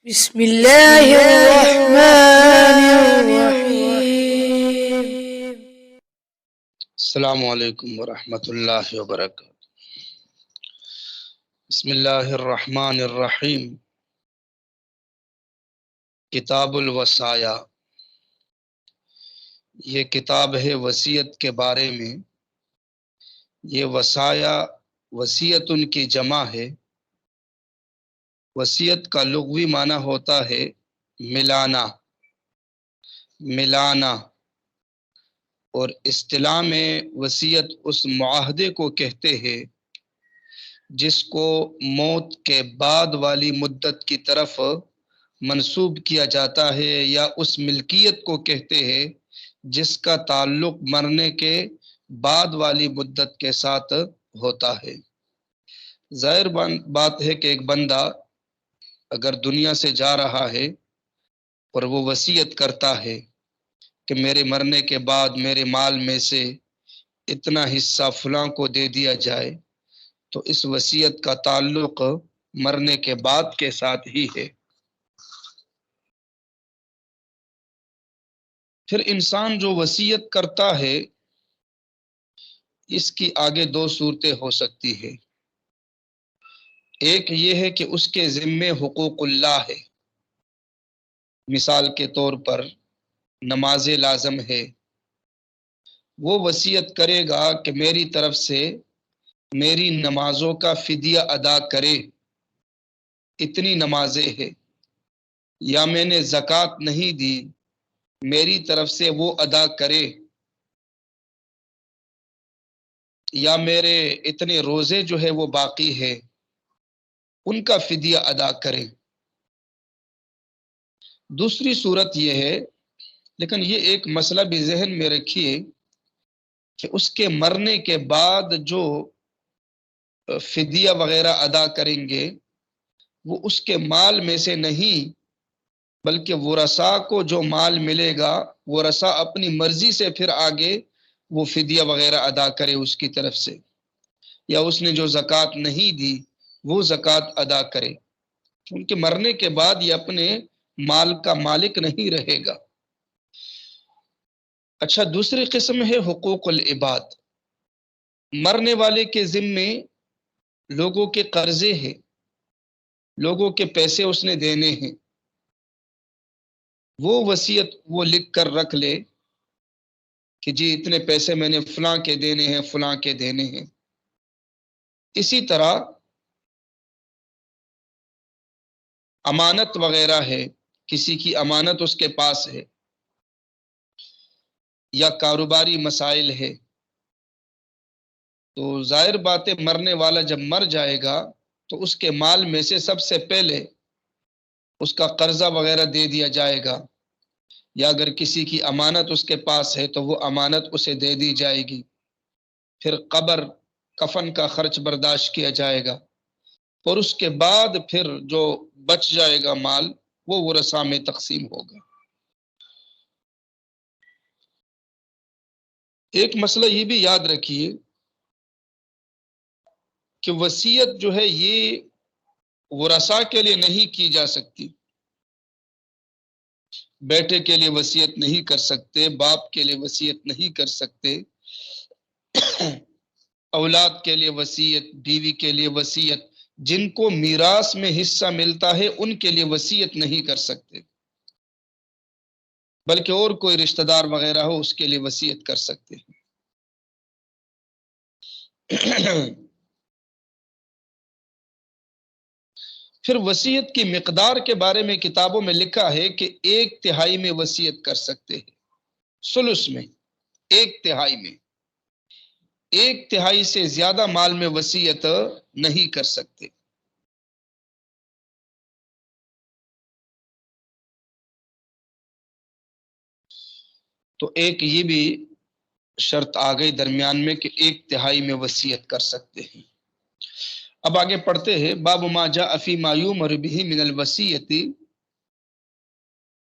بسم الله الرحمن الرحيم. السلام علیکم ورحمۃ اللہ وبرکاتہ۔ بسم اللہ الرحمن الرحیم۔ کتاب الوصایا، یہ کتاب ہے وصیت کے بارے میں۔ یہ وصایا وصیت ان کی جمع ہے۔ وصیت کا لغوی معنی ہوتا ہے ملانا، ملانا، اور اصطلاح میں وصیت اس معاہدے کو کہتے ہیں جس کو موت کے بعد والی مدت کی طرف منسوب کیا جاتا ہے، یا اس ملکیت کو کہتے ہیں جس کا تعلق مرنے کے بعد والی مدت کے ساتھ ہوتا ہے۔ ظاہر بات ہے کہ ایک بندہ اگر دنیا سے جا رہا ہے اور وہ وصیت کرتا ہے کہ میرے مرنے کے بعد میرے مال میں سے اتنا حصہ فلاں کو دے دیا جائے، تو اس وصیت کا تعلق مرنے کے بعد کے ساتھ ہی ہے۔ پھر انسان جو وصیت کرتا ہے اس کی آگے دو صورتیں ہو سکتی ہے۔ ایک یہ ہے کہ اس کے ذمے حقوق اللہ ہے، مثال کے طور پر نماز لازم ہے، وہ وصیت کرے گا کہ میری طرف سے میری نمازوں کا فدیہ ادا کرے، اتنی نمازیں ہیں، یا میں نے زکوٰۃ نہیں دی میری طرف سے وہ ادا کرے، یا میرے اتنے روزے جو ہے وہ باقی ہے ان کا فدیہ ادا کرے۔ دوسری صورت یہ ہے، لیکن یہ ایک مسئلہ بھی ذہن میں رکھیے کہ اس کے مرنے کے بعد جو فدیہ وغیرہ ادا کریں گے وہ اس کے مال میں سے نہیں، بلکہ ورثاء کو جو مال ملے گا ورثاء اپنی مرضی سے پھر آگے وہ فدیہ وغیرہ ادا کرے اس کی طرف سے، یا اس نے جو زکوٰۃ نہیں دی وہ زکوٰۃ ادا کرے، ان کے مرنے کے بعد یہ اپنے مال کا مالک نہیں رہے گا۔ اچھا، دوسری قسم ہے حقوق العباد۔ مرنے والے کے ذمے لوگوں کے قرضے ہیں، لوگوں کے پیسے اس نے دینے ہیں، وہ وصیت وہ لکھ کر رکھ لے کہ جی اتنے پیسے میں نے فلاں کے دینے ہیں، فلاں کے دینے ہیں۔ اسی طرح امانت وغیرہ ہے، کسی کی امانت اس کے پاس ہے، یا کاروباری مسائل ہے، تو ظاہر بات ہے مرنے والا جب مر جائے گا تو اس کے مال میں سے سب سے پہلے اس کا قرضہ وغیرہ دے دیا جائے گا، یا اگر کسی کی امانت اس کے پاس ہے تو وہ امانت اسے دے دی جائے گی، پھر قبر کفن کا خرچ برداشت کیا جائے گا، اور اس کے بعد پھر جو بچ جائے گا مال وہ ورثاء میں تقسیم ہوگا۔ ایک مسئلہ یہ بھی یاد رکھیے کہ وصیت جو ہے یہ ورثاء کے لیے نہیں کی جا سکتی۔ بیٹے کے لیے وصیت نہیں کر سکتے، باپ کے لیے وصیت نہیں کر سکتے، اولاد کے لیے وصیت، بیوی کے لیے وصیت، جن کو میراث میں حصہ ملتا ہے ان کے لیے وصیت نہیں کر سکتے، بلکہ اور کوئی رشتہ دار وغیرہ ہو اس کے لیے وصیت کر سکتے ہیں۔ پھر وصیت کی مقدار کے بارے میں کتابوں میں لکھا ہے کہ 1/3 میں وصیت کر سکتے ہیں، ثلث میں، 1/3 میں، 1/3 سے زیادہ مال میں وصیت نہیں کر سکتے۔ تو ایک یہ بھی شرط آ گئی درمیان میں کہ 1/3 میں وصیت کر سکتے ہیں۔ اب آگے پڑھتے ہیں، باب ما جاء فی ما یؤمر بہ من الوصیۃ۔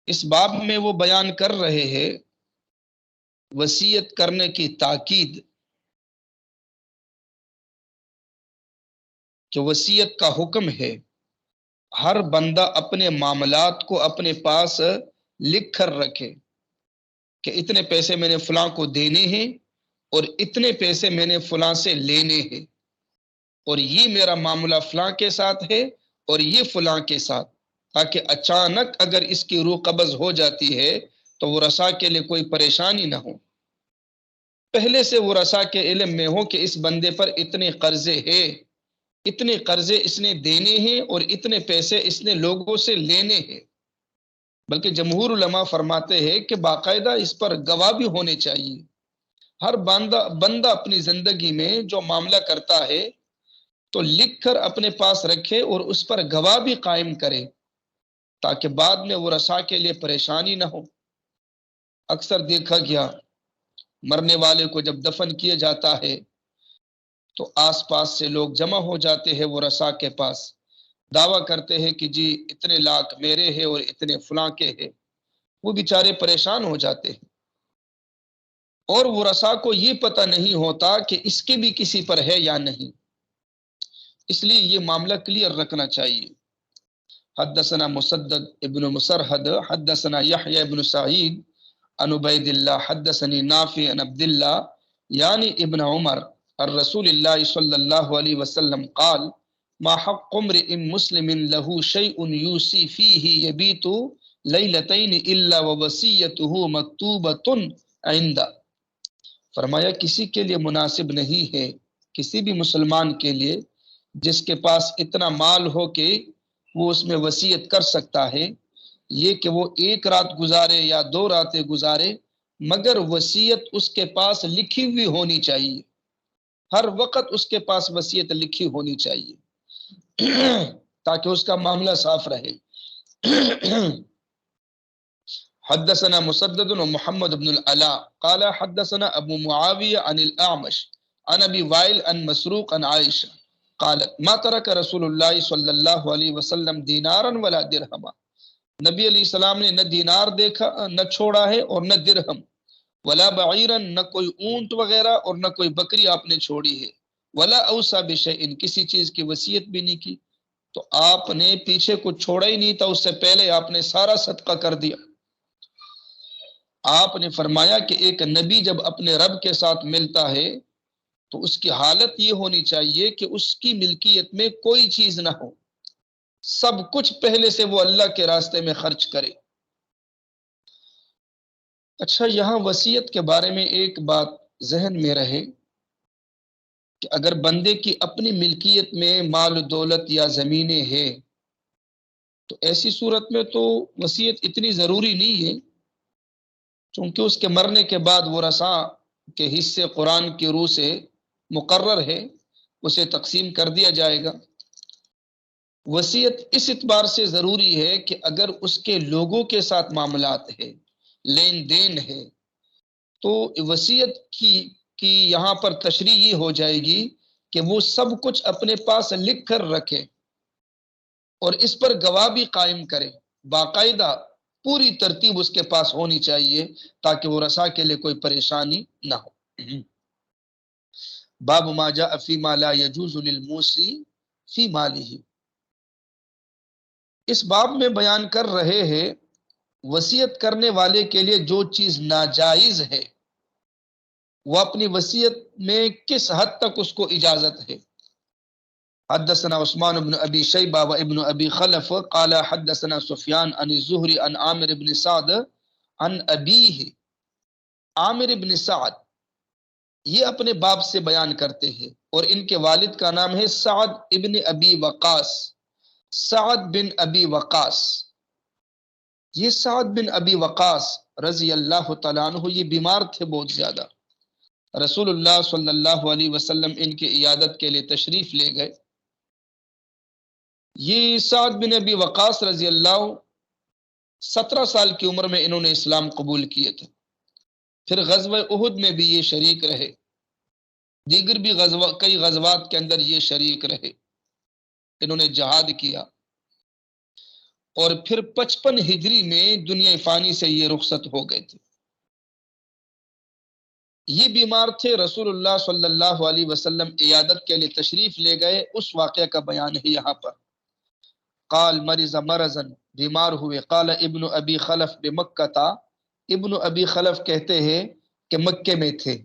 اس باب میں وہ بیان کر رہے ہیں وصیت کرنے کی تاکید، کہ وصیت کا حکم ہے ہر بندہ اپنے معاملات کو اپنے پاس لکھ کر رکھے کہ اتنے پیسے میں نے فلاں کو دینے ہیں اور اتنے پیسے میں نے فلاں سے لینے ہیں، اور یہ میرا معاملہ فلاں کے ساتھ ہے اور یہ فلاں کے ساتھ، تاکہ اچانک اگر اس کی روح قبض ہو جاتی ہے تو وہ رسا کے لیے کوئی پریشانی نہ ہو، پہلے سے وہ رسا کے علم میں ہو کہ اس بندے پر اتنے قرضے ہیں، اتنے قرضے اس نے دینے ہیں اور اتنے پیسے اس نے لوگوں سے لینے ہیں۔ بلکہ جمہور علماء فرماتے ہیں کہ باقاعدہ اس پر گواہ بھی ہونے چاہیے۔ ہر بندہ اپنی زندگی میں جو معاملہ کرتا ہے تو لکھ کر اپنے پاس رکھے اور اس پر گواہ بھی قائم کرے، تاکہ بعد میں وہ رسا کے لیے پریشانی نہ ہو۔ اکثر دیکھا گیا مرنے والے کو جب دفن کیا جاتا ہے تو آس پاس سے لوگ جمع ہو جاتے ہیں وہ رسا کے پاس، دعویٰ کرتے ہیں کہ جی اتنے لاکھ میرے ہیں اور اتنے فلاں کے ہیں، وہ بیچارے پریشان ہو جاتے ہیں، اور وہ رسا کو یہ پتہ نہیں ہوتا کہ اس کے بھی کسی پر ہے یا نہیں، اس لیے یہ معاملہ کلیئر رکھنا چاہیے۔ حدثنا مسدد ابن مسرحد حدثنا یحیی ابن سعید عن عبید اللہ حدثنی نافع عن عبد اللہ یعنی ابن عمر الرسول اللہ صلی اللہ علیہ وسلم قال ما حق امرئ مسلم له شيء يوصي فيه يبيت ليلتين الا ووصيته مكتوبة عنده، فرمایا کسی کے لیے مناسب نہیں ہے، کسی بھی مسلمان کے لیے جس کے پاس اتنا مال ہو کہ وہ اس میں وصیت کر سکتا ہے، یہ کہ وہ ایک رات گزارے یا 2 راتیں گزارے، مگر وصیت اس کے پاس لکھی ہوئی ہونی چاہیے، ہر وقت اس کے پاس وصیت لکھی ہونی چاہیے تاکہ اس کا معاملہ صاف رہے۔ حدثنا مسدد و محمد بن العلاء قال حدثنا ابو معاویہ عن الاعمش عن ابی وائل عن مسروق عن عائشہ قالت ما ترک رسول اللہ صلی اللہ علیہ وسلم دینارا ولا درہما، نبی علیہ السلام نے نہ دینار دیکھا نہ چھوڑا ہے اور نہ درہم، ولا بعیرا نہ کوئی اونٹ وغیرہ اور نہ کوئی بکری آپ نے چھوڑی ہے، ولا اوصى بشیء کسی چیز کی وصیت بھی نہیں کی، تو آپ نے پیچھے کچھ چھوڑا ہی نہیں تھا، اس سے پہلے آپ نے سارا صدقہ کر دیا۔ آپ نے فرمایا کہ ایک نبی جب اپنے رب کے ساتھ ملتا ہے تو اس کی حالت یہ ہونی چاہیے کہ اس کی ملکیت میں کوئی چیز نہ ہو، سب کچھ پہلے سے وہ اللہ کے راستے میں خرچ کرے۔ اچھا، یہاں وصیت کے بارے میں ایک بات ذہن میں رہے کہ اگر بندے کی اپنی ملکیت میں مال و دولت یا زمینیں ہیں تو ایسی صورت میں تو وصیت اتنی ضروری نہیں ہے، چونکہ اس کے مرنے کے بعد وہ رسا کے حصے قرآن کی روح سے مقرر ہے، اسے تقسیم کر دیا جائے گا۔ وصیت اس اعتبار سے ضروری ہے کہ اگر اس کے لوگوں کے ساتھ معاملات ہے، لین دین ہے، تو وصیت کی یہاں پر تشریح یہ ہو جائے گی کہ وہ سب کچھ اپنے پاس لکھ کر رکھے اور اس پر گواہ بھی قائم کرے، باقاعدہ پوری ترتیب اس کے پاس ہونی چاہیے تاکہ وہ رسا کے لیے کوئی پریشانی نہ ہو۔ باب ما جاء فی ما لا یجوز للموصی فی مالہ، اس باب میں بیان کر رہے ہیں وصیت کرنے والے کے لیے جو چیز ناجائز ہے وہ اپنی وصیت میں کس حد تک اس کو اجازت ہے۔ حدثنا عثمان بن ابی شیبہ و ابن ابی خلف قال حدثنا سفیان عن الزہری عن عامر بن سعد عن ابیہ، عامر بن سعد یہ اپنے باپ سے بیان کرتے ہیں اور ان کے والد کا نام ہے سعد ابن ابی وقاص، سعد بن ابی وقاص۔ یہ سعد بن ابی وقاص رضی اللہ تعالیٰ عنہ یہ بیمار تھے بہت زیادہ، رسول اللہ صلی اللہ علیہ وسلم ان کی عیادت کے لیے تشریف لے گئے۔ یہ سعد بن ابی وقاص رضی اللہ 17 سال کی عمر میں انہوں نے اسلام قبول کیے تھے، پھر غزوہ احد میں بھی یہ شریک رہے، دیگر بھی کئی غزوات کے اندر یہ شریک رہے، انہوں نے جہاد کیا، اور پھر 55 ہجری میں دنیا فانی سے یہ رخصت ہو گئے تھے۔ یہ بیمار تھے، رسول اللہ صلی اللہ علیہ وسلم عیادت کے لیے تشریف لے گئے، اس واقعہ کا بیان ہے یہاں پر۔ قال مرض مرضا، بیمار ہوئے، قال ابن ابی خلف بمکہ تھا، ابن ابی خلف کہتے ہیں کہ مکے میں تھے،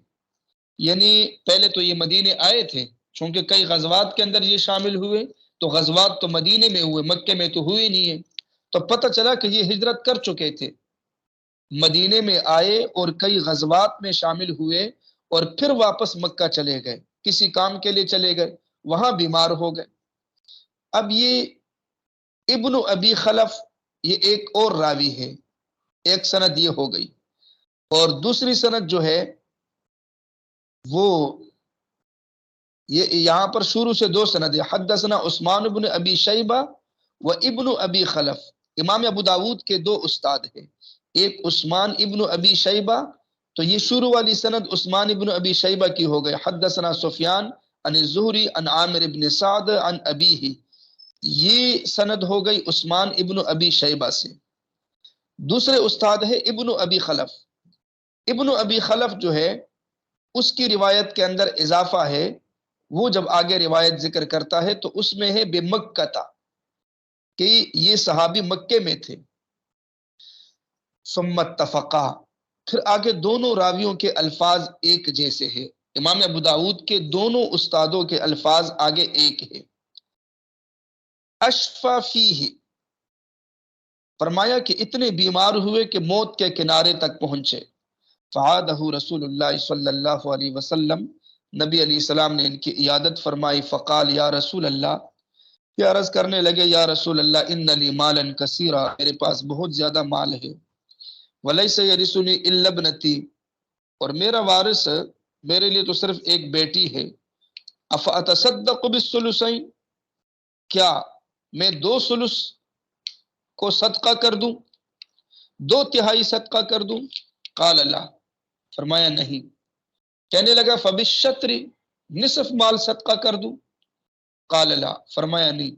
یعنی پہلے تو یہ مدینے آئے تھے، چونکہ کئی غزوات کے اندر یہ شامل ہوئے، تو غزوات تو مدینے میں ہوئے، مکے میں تو ہوئے نہیں ہے، تو پتہ چلا کہ یہ ہجرت کر چکے تھے، مدینے میں آئے اور کئی غزوات میں شامل ہوئے اور پھر واپس مکہ چلے گئے، کسی کام کے لیے چلے گئے، وہاں بیمار ہو گئے۔ اب یہ ابن ابی خلف یہ ایک اور راوی ہے، ایک سند یہ ہو گئی، اور دوسری سند جو ہے وہ یہ یہاں پر شروع سے دو سند ہے، حدثنا عثمان بن ابی شیبہ و ابن ابی خلف، امام ابو داود کے دو استاد ہیں، ایک عثمان ابن ابی شیبہ، تو یہ شروع والی سند عثمان ابن ابی شیبہ کی ہو گئی، حدثنا سفیان عن الزہری عن عامر ابن سعد عن ابیہ، یہ سند ہو گئی عثمان ابن ابی شیبہ سے۔ دوسرے استاد ہے ابن ابی خلف، ابن ابی خلف جو ہے اس کی روایت کے اندر اضافہ ہے، وہ جب آگے روایت ذکر کرتا ہے تو اس میں ہے بمکہ تھا، کہ یہ صحابی مکے میں تھے، ثم اتفقا، پھر آگے دونوں راویوں کے الفاظ ایک جیسے ہیں، امام ابو داود کے دونوں استادوں کے الفاظ آگے ایک ہے۔ اشفا فیہ، فرمایا کہ اتنے بیمار ہوئے کہ موت کے کنارے تک پہنچے، فعادہ رسول اللہ صلی اللہ علیہ وسلم، نبی علیہ السلام نے ان کی عیادت فرمائی، فقال یا رسول اللہ، یہ عرض کرنے لگے یا رسول اللہ ان لی مالا کثیرا، میرے پاس بہت زیادہ مال ہے، ولیس یرثنی الا ابنتی، اور میرا وارث میرے لیے تو صرف ایک بیٹی ہے، افاتصدق بالثلثین، کیا میں 2 ثلث کو صدقہ کر دوں، 2/3 صدقہ کر دوں؟ قال لا، فرمایا نہیں، کہنے لگا فبالشطر، نصف مال صدقہ کر دوں؟ قال لا، فرمایا نہیں،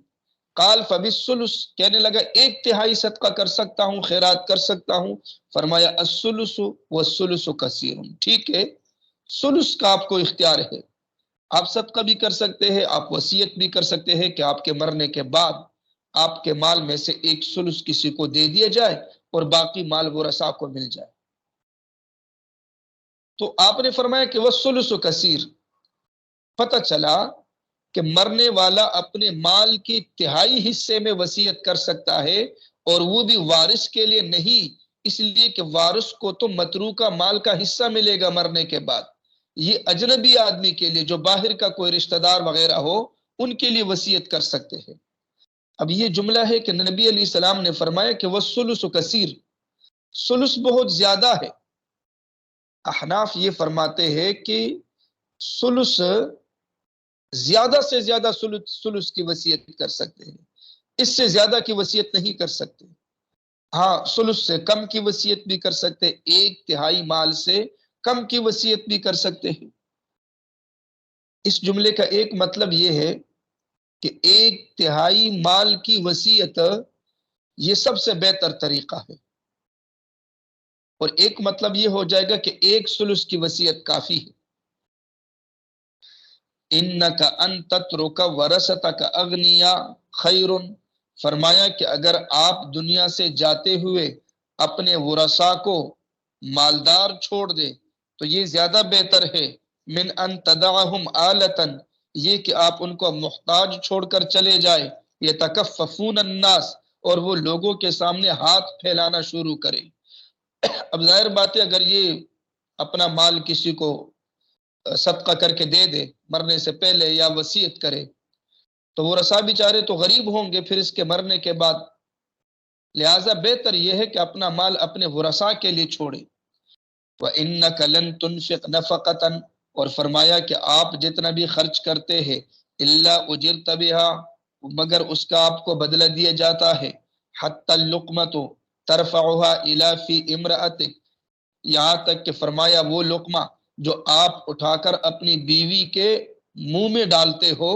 قال فبالثلث، کہنے لگا 1/3 صدقہ کر سکتا ہوں، خیرات کر سکتا ہوں؟ فرمایا الثلث والثلث کثیر، ٹھیک ہے، ثلث کا آپ کو اختیار ہے، آپ صدقہ بھی کر سکتے ہیں، آپ وصیت بھی کر سکتے ہیں کہ آپ کے مرنے کے بعد آپ کے مال میں سے 1/3 کسی کو دے دیا جائے اور باقی مال ورثاء کو مل جائے۔ تو آپ نے فرمایا کہ والثلث کثیر، پتہ چلا کہ مرنے والا اپنے مال کی 1/3 حصے میں وصیت کر سکتا ہے، اور وہ بھی وارث کے لیے نہیں، اس لیے کہ وارث کو تو متروکہ مال کا حصہ ملے گا مرنے کے بعد، یہ اجنبی آدمی کے لیے جو باہر کا کوئی رشتہ دار وغیرہ ہو ان کے لیے وصیت کر سکتے ہیں۔ اب یہ جملہ ہے کہ نبی علیہ السلام نے فرمایا کہ والثلث کثیر، ثلث بہت زیادہ ہے۔ احناف یہ فرماتے ہیں کہ ثلث زیادہ سے زیادہ ثلث کی وصیت کر سکتے ہیں، اس سے زیادہ کی وصیت نہیں کر سکتے، ہاں ثلث سے کم کی وصیت بھی کر سکتے، 1/3 مال سے کم کی وصیت بھی کر سکتے ہیں۔ اس جملے کا ایک مطلب یہ ہے کہ 1/3 مال کی وصیت یہ سب سے بہتر طریقہ ہے، اور ایک مطلب یہ ہو جائے گا کہ 1 ثلث کی وصیت کافی ہے۔ انک ان تترک ورثتک اغنیاء خیر، فرمایا کہ اگر آپ دنیا سے جاتے ہوئے اپنے ورثاء کو مالدار چھوڑ دے تو یہ زیادہ بہتر ہے، من ان تدعہم آلتا، یہ کہ آپ ان کو محتاج چھوڑ کر چلے جائے، یتکففون الناس، اور وہ لوگوں کے سامنے ہاتھ پھیلانا شروع کرے۔ اب ظاہر بات ہے اگر یہ اپنا مال کسی کو صدقہ کر کے دے دے مرنے سے پہلے یا وصیت کرے تو وہ ورثاء بیچارے تو غریب ہوں گے پھر اس کے مرنے کے بعد، لہٰذا بہتر یہ ہے کہ اپنا مال اپنے ورثاء کے لیے چھوڑے۔ وَإِنَّكَ لَن تُنْفِقْ نَفَقَةً، اور فرمایا کہ آپ جتنا بھی خرچ کرتے ہیں إِلَّا أُجِرْتَ بِهَا، مگر اس کا آپ کو بدلہ دیا جاتا ہے، حَتَّى اللُّقْمَةُ تَرْفَعُهَا إِلَى فِي إِمْرَأَتِكَ، یہاں تک کہ فرمایا وہ لقمہ جو آپ اٹھا کر اپنی بیوی کے منہ میں ڈالتے ہو،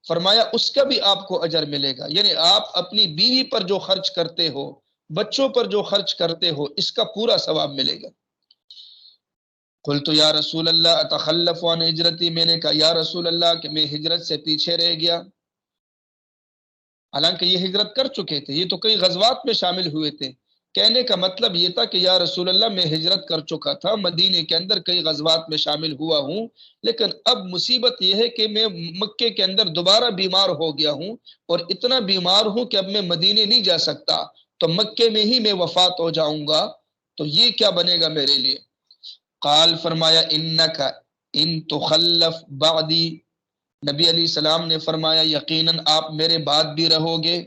فرمایا اس کا بھی آپ کو اجر ملے گا، یعنی آپ اپنی بیوی پر جو خرچ کرتے ہو، بچوں پر جو خرچ کرتے ہو، اس کا پورا ثواب ملے گا۔ قلت یا رسول اللہ اتخلف عن ہجرتی، میں نے کہا یا رسول اللہ کہ میں ہجرت سے پیچھے رہ گیا، حالانکہ یہ ہجرت کر چکے تھے، یہ تو کئی غزوات میں شامل ہوئے تھے۔ کہنے کا مطلب یہ تھا کہ یا رسول اللہ میں ہجرت کر چکا تھا، مدینے کے اندر کئی غزوات میں شامل ہوا ہوں، لیکن اب مصیبت یہ ہے کہ میں مکے کے اندر دوبارہ بیمار ہو گیا ہوں، اور اتنا بیمار ہوں کہ اب میں مدینے نہیں جا سکتا، تو مکے میں ہی میں وفات ہو جاؤں گا، تو یہ کیا بنے گا میرے لیے؟ قال فرمایا انک ان تخلف بعدی، نبی علیہ السلام نے فرمایا یقیناً آپ میرے بعد بھی رہو گے۔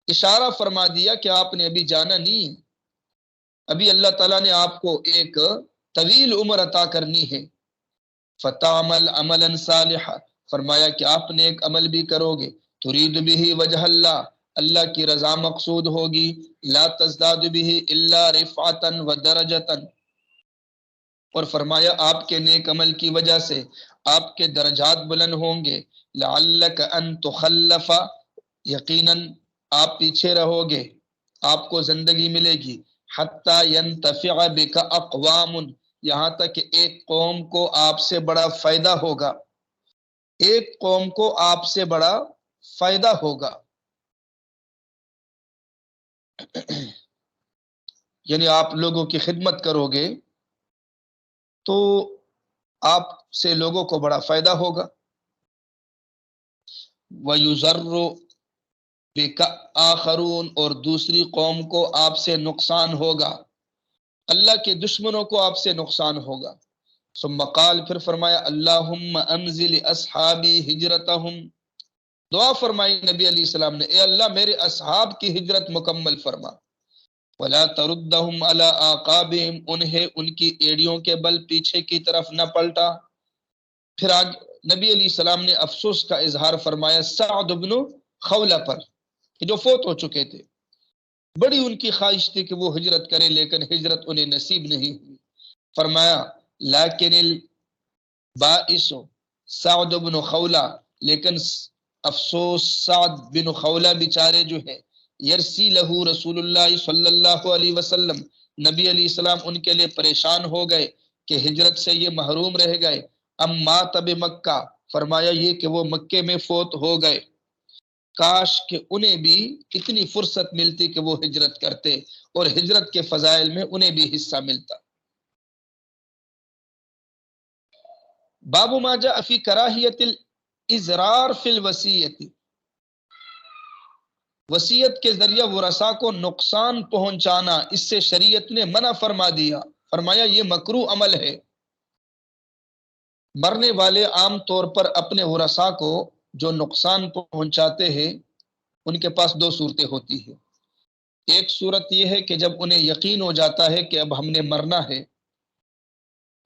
اشارہ فرما دیا کہ آپ نے ابھی جانا نہیں، ابھی اللہ تعالیٰ نے آپ کو ایک طویل عمر عطا کرنی ہے۔ فتعمل عملا صالحا، فرمایا کہ آپ نے ایک عمل بھی کرو گے، ترید به وجہ اللہ، اللہ کی رضا مقصود ہوگی، لا تزداد به الا رفعتا ودرجتا، اور فرمایا آپ کے نیک عمل کی وجہ سے آپ کے درجات بلند ہوں گے، لعلک ان تخلف، یقیناً آپ پیچھے رہو گے، آپ کو زندگی ملے گی، حتی ینتفع بک اقوام، یہاں تک کہ ایک قوم کو آپ سے بڑا فائدہ ہوگا، ایک قوم کو آپ سے بڑا فائدہ ہوگا، یعنی آپ لوگوں کی خدمت کرو گے تو آپ سے لوگوں کو بڑا فائدہ ہوگا۔ وَيُضَرُّ بِكَ آخَرُونَ، اور دوسری قوم کو آپ سے نقصان ہوگا، اللہ کے دشمنوں کو آپ سے نقصان ہوگا۔ ثم قال، پھر فرمایا اللہم انزل اصحابی ہجرتہم، دعا فرمائی نبی علیہ السلام نے، اے اللہ میرے اصحاب کی ہجرت مکمل فرما، ولا تردہم علی اعقابہم، انہیں ان کی ایڑیوں کے بل پیچھے کی طرف نہ پلٹا۔ پھر آگے نبی علیہ السلام نے افسوس کا اظہار فرمایا سعد بن خولہ پر، کہ جو فوت ہو چکے تھے، بڑی ان کی خواہش تھی کہ وہ ہجرت کریں، لیکن ہجرت انہیں نصیب نہیں ہوئی۔ فرمایا لیکن البائس سعد بن خولہ، لیکن افسوس سعد بن خولہ بیچارے جو ہیں، یرسی لہو رسول اللہ صلی اللہ علیہ وسلم، نبی علیہ السلام ان کے لیے پریشان ہو گئے کہ ہجرت سے یہ محروم رہ گئے، مات بمکہ، فرمایا یہ کہ وہ مکے میں فوت ہو گئے، کاش کہ انہیں بھی اتنی فرصت ملتی کہ وہ ہجرت کرتے اور ہجرت کے فضائل میں انہیں بھی حصہ ملتا۔ باب ما جاء فی کراہیت الازرار فی الوصیت، وصیت کے ذریعہ ورثاء کو نقصان پہنچانا، اس سے شریعت نے منع فرما دیا، فرمایا یہ مکروہ عمل ہے۔ مرنے والے عام طور پر اپنے ورثاء کو جو نقصان پہنچاتے ہیں، ان کے پاس دو صورتیں ہوتی ہیں۔ ایک صورت یہ ہے کہ جب انہیں یقین ہو جاتا ہے کہ اب ہم نے مرنا ہے،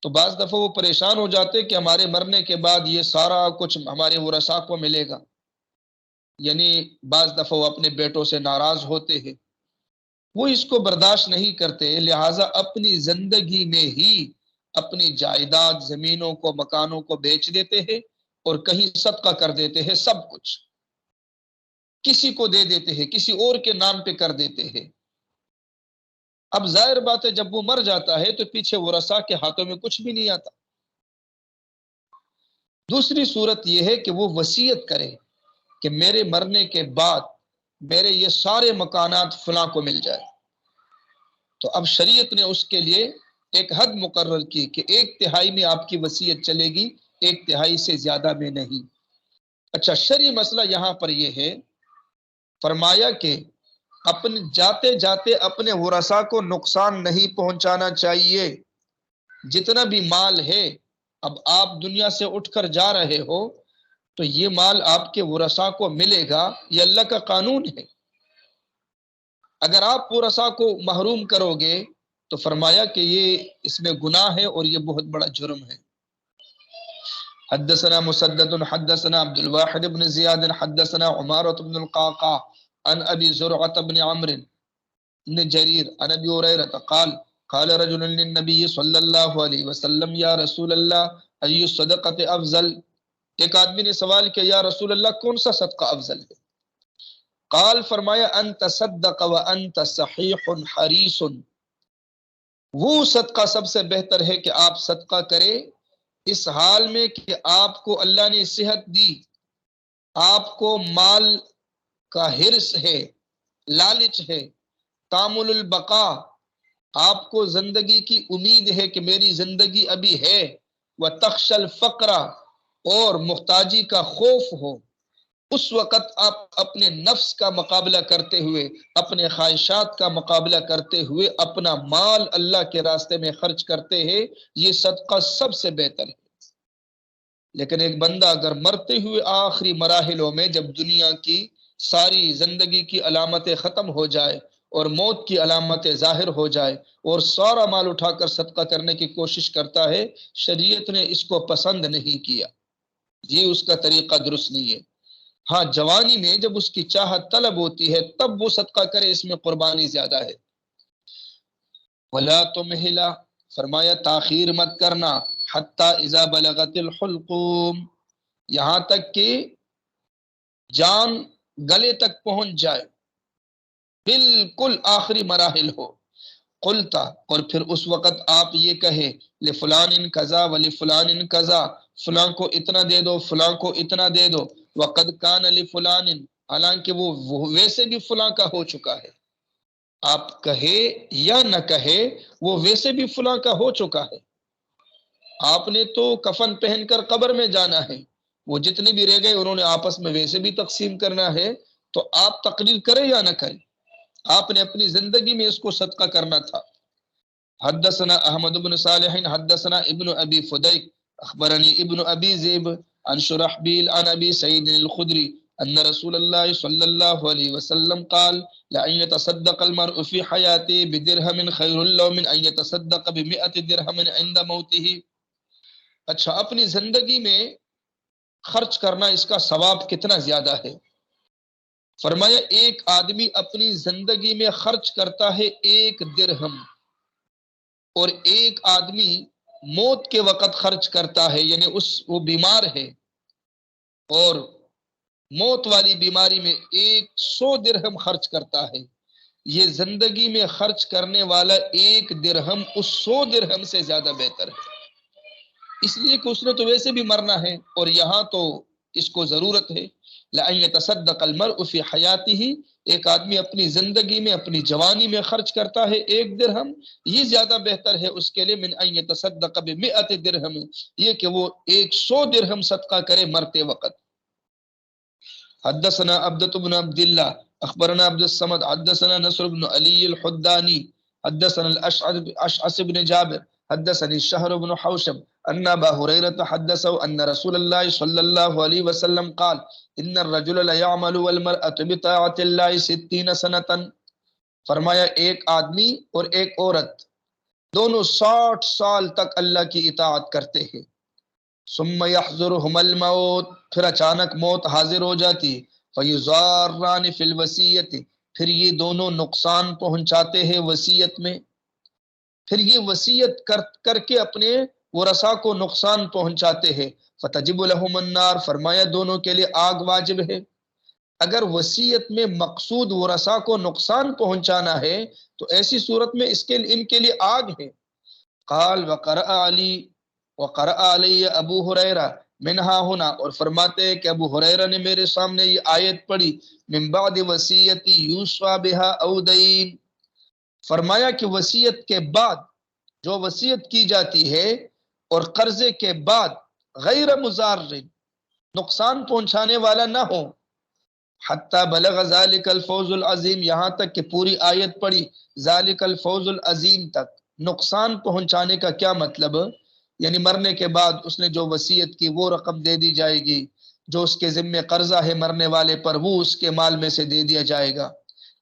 تو بعض دفعہ وہ پریشان ہو جاتے کہ ہمارے مرنے کے بعد یہ سارا کچھ ہمارے ورثاء کو ملے گا، یعنی بعض دفعہ وہ اپنے بیٹوں سے ناراض ہوتے ہیں، وہ اس کو برداشت نہیں کرتے، لہٰذا اپنی زندگی میں ہی اپنی جائیداد، زمینوں کو، مکانوں کو بیچ دیتے ہیں اور کہیں صدقہ کر دیتے ہیں، سب کچھ کسی کو دے دیتے ہیں، کسی اور کے نام پہ کر دیتے ہیں۔ اب ظاہر بات ہے جب وہ مر جاتا ہے تو پیچھے ورثاء کے ہاتھوں میں کچھ بھی نہیں آتا۔ دوسری صورت یہ ہے کہ وہ وصیت کرے کہ میرے مرنے کے بعد میرے یہ سارے مکانات فلاں کو مل جائے، تو اب شریعت نے اس کے لیے ایک حد مقرر کی کہ 1/3 میں آپ کی وصیت چلے گی، 1/3 سے زیادہ میں نہیں۔ اچھا، شرعی مسئلہ یہاں پر یہ ہے، فرمایا کہ اپنے جاتے جاتے اپنے ورثاء کو نقصان نہیں پہنچانا چاہیے۔ جتنا بھی مال ہے، اب آپ دنیا سے اٹھ کر جا رہے ہو تو یہ مال آپ کے ورثاء کو ملے گا، یہ اللہ کا قانون ہے۔ اگر آپ ورثاء کو محروم کرو گے تو فرمایا کہ یہ اس میں گناہ ہے اور یہ بہت بڑا جرم ہے۔ حدثنا مسدد حدثنا عبد الواحد بن زیاد حدثنا عمارة بن القعقاع عن ابی زرعة بن عمرو بن جریر عن ابی ہریرہ قال قال رجل للنبی صلی اللہ علیہ وسلم یا رسول اللہ ای الصدقۃ افضل، ایک آدمی نے سوال کیا یا رسول اللہ کون سا صدقہ افضل ہے؟ قال، فرمایا ان تصدق وانت صحیح حریص، وہ صدقہ سب سے بہتر ہے کہ آپ صدقہ کریں اس حال میں کہ آپ کو اللہ نے صحت دی، آپ کو مال کا حرص ہے، لالچ ہے، تامل البقا، آپ کو زندگی کی امید ہے کہ میری زندگی ابھی ہے، وتخشى الفقر، اور محتاجی کا خوف ہو، اس وقت آپ اپنے نفس کا مقابلہ کرتے ہوئے، اپنے خواہشات کا مقابلہ کرتے ہوئے اپنا مال اللہ کے راستے میں خرچ کرتے ہیں، یہ صدقہ سب سے بہتر ہے۔ لیکن ایک بندہ اگر مرتے ہوئے آخری مراحلوں میں جب دنیا کی ساری زندگی کی علامتیں ختم ہو جائے اور موت کی علامتیں ظاہر ہو جائے اور سارا مال اٹھا کر صدقہ کرنے کی کوشش کرتا ہے، شریعت نے اس کو پسند نہیں کیا، یہ اس کا طریقہ درست نہیں ہے۔ ہاں، جوانی میں جب اس کی چاہت طلب ہوتی ہے تب وہ صدقہ کرے، اس میں قربانی زیادہ ہے۔ وَلَا تُمْهِلَ، فرمایا تاخیر مت کرنا، حتی اذا بلغت الحلقوم، یہاں تک کہ جان گلے تک پہنچ جائے، بالکل آخری مراحل ہو۔ قلتا، اور پھر اس وقت آپ یہ کہے، لفلان کذا ولفلان کذا، فلاں کو اتنا دے دو، فلاں کو اتنا دے دو، وقد کان لفلان، حالانکہ وہ ویسے بھی فلاں کا ہو چکا ہے۔ آپ کہے یا نہ کہے، وہ ویسے بھی فلاں کا ہو چکا ہے۔ آپ نے تو کفن پہن کر قبر میں جانا ہے، وہ جتنے بھی رہ گئے انہوں نے آپس میں ویسے بھی تقسیم کرنا ہے، تو آپ تقریر کریں یا نہ کریں، آپ نے اپنی زندگی میں اس کو صدقہ کرنا تھا۔ حدثنا احمد بن صالح حدثنا ابن ابی فدیک اخبرنی ابن ابی ذئب عن شرحبیل عن ابی سعید الخدری ان رسول اللہ صلی اللہ علیہ وسلم قال لأن يتصدق المرء في حياته بدرهم خير له من أن يتصدق ب100 درهم عند موته۔ اچھا، اپنی زندگی میں خرچ کرنا، اس کا ثواب کتنا زیادہ ہے؟ فرمایا ایک آدمی اپنی زندگی میں خرچ کرتا ہے 1 درہم، اور ایک آدمی موت کے وقت خرچ کرتا ہے، یعنی وہ بیمار ہے اور موت والی بیماری میں 100 درہم خرچ کرتا ہے، یہ زندگی میں خرچ کرنے والا 1 درہم اس 100 درہم سے زیادہ بہتر ہے، اس لیے کہ اس نے تو ویسے بھی مرنا ہے اور یہاں تو اس کو ضرورت ہے۔ لأن يتصدق المرء في حياته، ایک آدمی اپنی زندگی میں اپنی جوانی میں خرچ کرتا ہے 1 درہم، یہ زیادہ بہتر ہے اس کے لیے من ان يتصدق ب100 درہم، یہ کہ وہ 100 درہم صدقہ کرے مرتے وقت۔ حدثنا عبدة بن عبد الله اخبرنا عبد الصمد حدثنا نصر بن علي الحداني حدثنا الاشعث بن جابر حدثني الشهر بن حوشب ان ابا هريره حدثه ان رسول الله صلى الله عليه وسلم قال ان الرجل لا يعمل والمرأة بطاعة الله 60 سنة، فرمایا ایک آدمی اور ایک عورت دونوں 60 سال تک اللہ کی اطاعت کرتے ہیں، ثم يحضرهم الموت، پھر اچانک موت حاضر ہو جاتی، فيضاران في الوصية، پھر یہ دونوں نقصان پہنچاتے ہیں وصیت میں، پھر یہ وصیت کر کے اپنے ورثاء کو نقصان پہنچاتے ہیں، فتجب لهم النار، فرمایا دونوں کے لیے آگ واجب ہے۔ اگر وصیت میں مقصود ورثاء کو نقصان پہنچانا ہے تو ایسی صورت میں ان کے لیے آگ ہے۔ قال وقرأ علی ابو ہریرہ منہا ہونا، اور فرماتے ہیں کہ ابو ہریرہ نے میرے سامنے یہ آیت پڑھی، من بعد وصیتی یوصی بها او دین، فرمایا کہ وصیت کے بعد جو وصیت کی جاتی ہے اور قرضے کے بعد غیر مضار، نقصان پہنچانے والا نہ ہو، حتی بلغ ذالک الفوز العظیم، یہاں تک کہ پوری آیت پڑھی ذالک الفوز العظیم تک۔ نقصان پہنچانے کا کیا مطلب؟ یعنی مرنے کے بعد اس نے جو وصیت کی وہ رقم دے دی جائے گی، جو اس کے ذمہ قرضہ ہے مرنے والے پر وہ اس کے مال میں سے دے دیا جائے گا،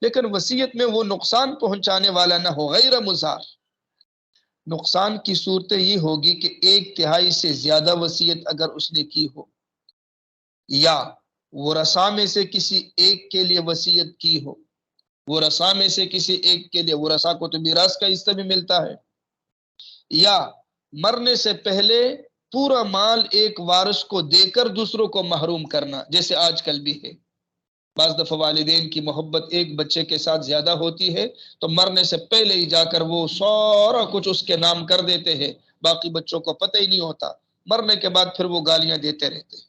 لیکن وصیت میں وہ نقصان پہنچانے والا نہ ہو، غیر مضار۔ نقصان کی صورتیں یہ ہوگی کہ 1/3 سے زیادہ وصیت اگر اس نے کی ہو، یا ورثاء میں سے کسی ایک کے لیے وصیت کی ہو، ورثاء میں سے کسی ایک کے لیے، ورثاء کو تو میراث کا حصہ بھی ملتا ہے، یا مرنے سے پہلے پورا مال ایک وارث کو دے کر دوسروں کو محروم کرنا، جیسے آج کل بھی ہے۔ بعض دفعہ والدین کی محبت ایک بچے کے ساتھ زیادہ ہوتی ہے تو مرنے سے پہلے ہی جا کر وہ سارا کچھ اس کے نام کر دیتے ہیں، باقی بچوں کو پتہ ہی نہیں ہوتا، مرنے کے بعد پھر وہ گالیاں دیتے رہتے ہیں۔